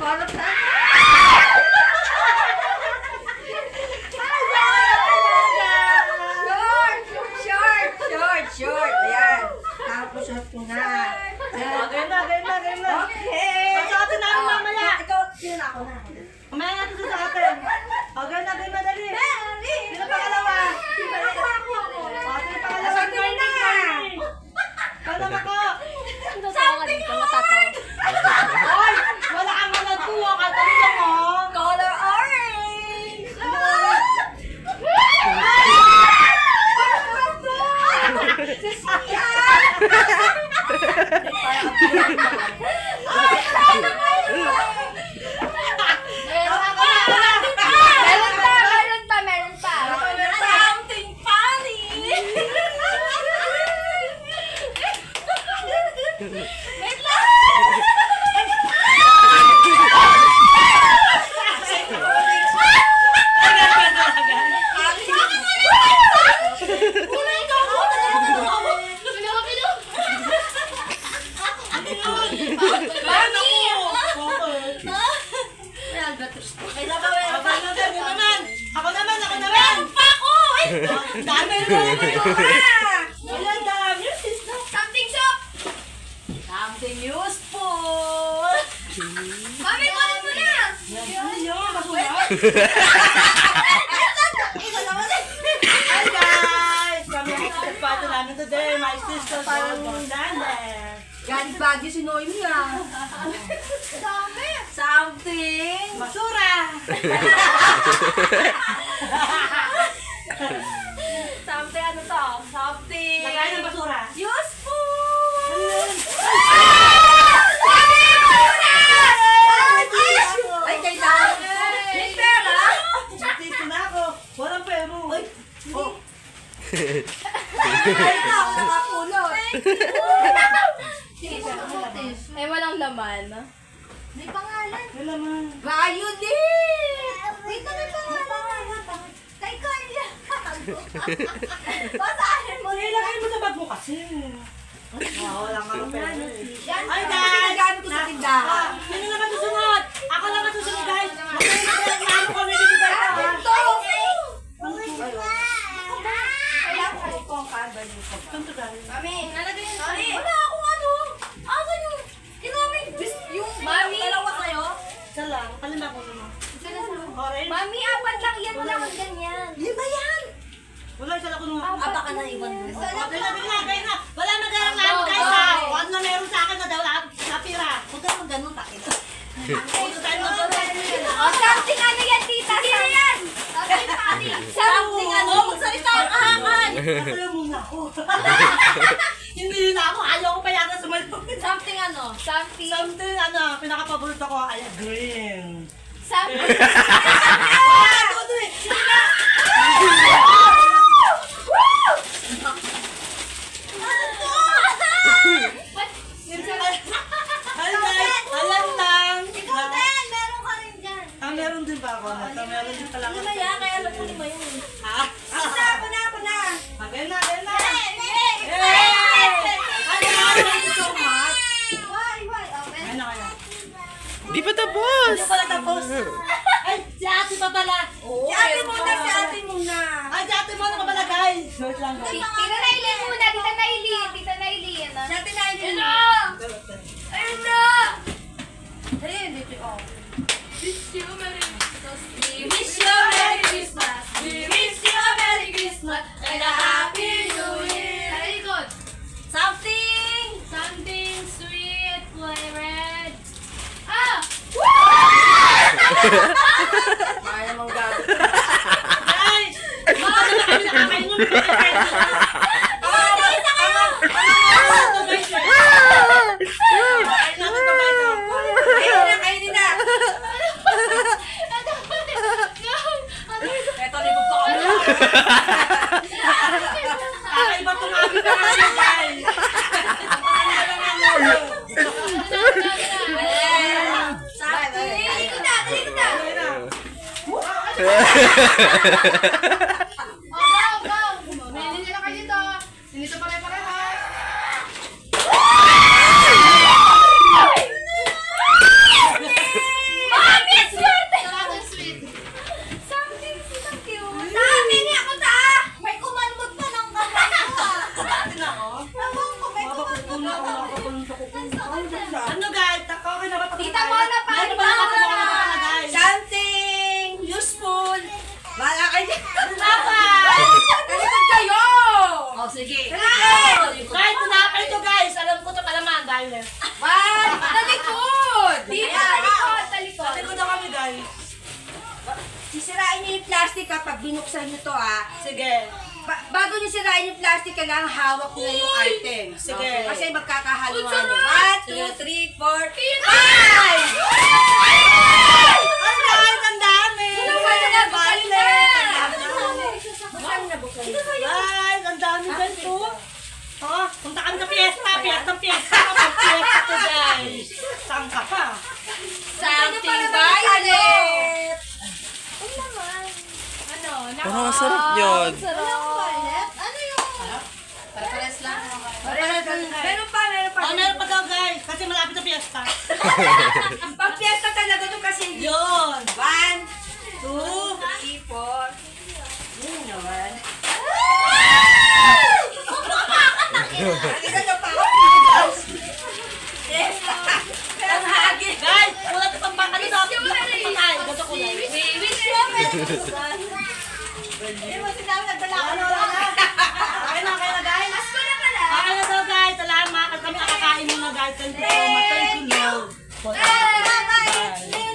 Parang sa... Short. Ayan. Tapos short ko na. Okay na. Okay. Pagkatin namin mamaya. Ikaw, sino na ako na? Mamaya natin sa atin. Okay na, madali. Sino pangalawa? Sino pangalawa? Asan ka na? Pangalawa ko. Something hard! Hoy! Wala kang malagpuwa. Katanong lang mo. Color orange! Meron pa. Something funny! Wait lang! Ako naman. Dami Something useful! Mami, kunin mo na! Hi guys! Kami ang kapatid namin today. My sister Paul Gonzalez. Galing Baguio si Noemi ah. Something! Basura! Something ano to? Something... Lagay ng basura. Useful! Ay, kailangan. May pera? Dito na ako. Walang pero. Oh. Ay, ako nakapulot. Eh, walang laman. May pangalan. Wala man. Violet! Dito may pangalan. Kay Carla. Basahin mo nila. Ilagay mo sa bag mo kasi. Wala ka ng pero. Yan, Ay, ang guys! ginagamit ko sa tindahan. Sino naman susunod? Ako lang ang susunod, guys. Ano ko may bibigay ka, ha? Ito! Kailangan ko ito ang kagaling ko. Tanto galing. Mami, nalagay yun. Mami, wala akong ano. Asan yung... Kinamig. Yung Mami. dalawa sa'yo? Isa lang. Kalima ko naman. Orange. Mami, apat lang yan. Wala kang ganyan. Lima yan. Wala, isa lang ko naman. Baka na iwan mo. Kaya na. Wala magalang na ako, guys, ha? Huwag na meron sa akin na daw napira. Huwag ka mag-ganun, takit. O, something ano yan, tita? Sino yan? Something ano, magsalita ang ahakan. Wala muna ako. Hindi na ako. Ayaw ko pa yata sumalpog. Something ano. Something. Something, pinaka-paborito ko ay green. Something. Hi guys, alam lang. Ikaw din, meron ka rin dyan. Meron din ba ako? Meron din pala ako. Lima yan, kaya alam ko lima yun. Ha? Ako na. Again na. Hey! Thank you so much. Why? Open. Ano kaya? Di pa tapos! Hindi pala tapos. Ay, si ate pa pala. Si ate muna, si ate muna. Ay, si ate mo na pala guys. Wait lang. Tita Nailin muna. Tita Nailin. Si ate na yun. Ayun na! Ayun, dito ako. Wish you Merry Christmas. We wish you a Merry Christmas. We wish you a Merry Christmas and a Happy New Year. Very good. Something. Something sweet, flavored. Ah! Kaya namang gagawin. Guys, baka na kami nakakainom. Kainin na. Eto, libog ko kami. Kakaiba itong aming pangalan, guys. Something. Oh, go! Hindi nila kayo dito. Hindi ito pare-parehas. Kahit tinapay ito guys, alam ko ito kalaman dahil One, talikod! Dito, Ayan. talikod, talikod. Sabi ko na kami guys. Sisirain niyo yung plastic kapag binuksan niyo to ha. Sige. Bago niyo sirain yung plastic, kailangan hawak niyo yung item. Sige. Okay? Kasi magkakahaluan. Ang sarap! 1, 2, 3, 4, 5! Ay guys, ang dami! Buksan na, buksan na. Guys, ang dami guys po. Oh, punta kami sa piyesta, piyesta to guys. Saan ka pa? Something violet! Ano? Parang masarap yun. Ano yung... Pares lang. Meron pa, meron pa. Oh, meron pa daw guys, kasi malapit sa piyesta. Pag piyesta talaga to kasi Yun. 1, 2, 3, 4. Yun naman. Halika na pa ako. Ang hagis. Guys, wala ito pang baka dito. Patay, gato ko lang. Ano na? Okay na guys. Okay na daw guys, salamat. At kami nakakain muna guys. Thank you so much. Thank you Lord.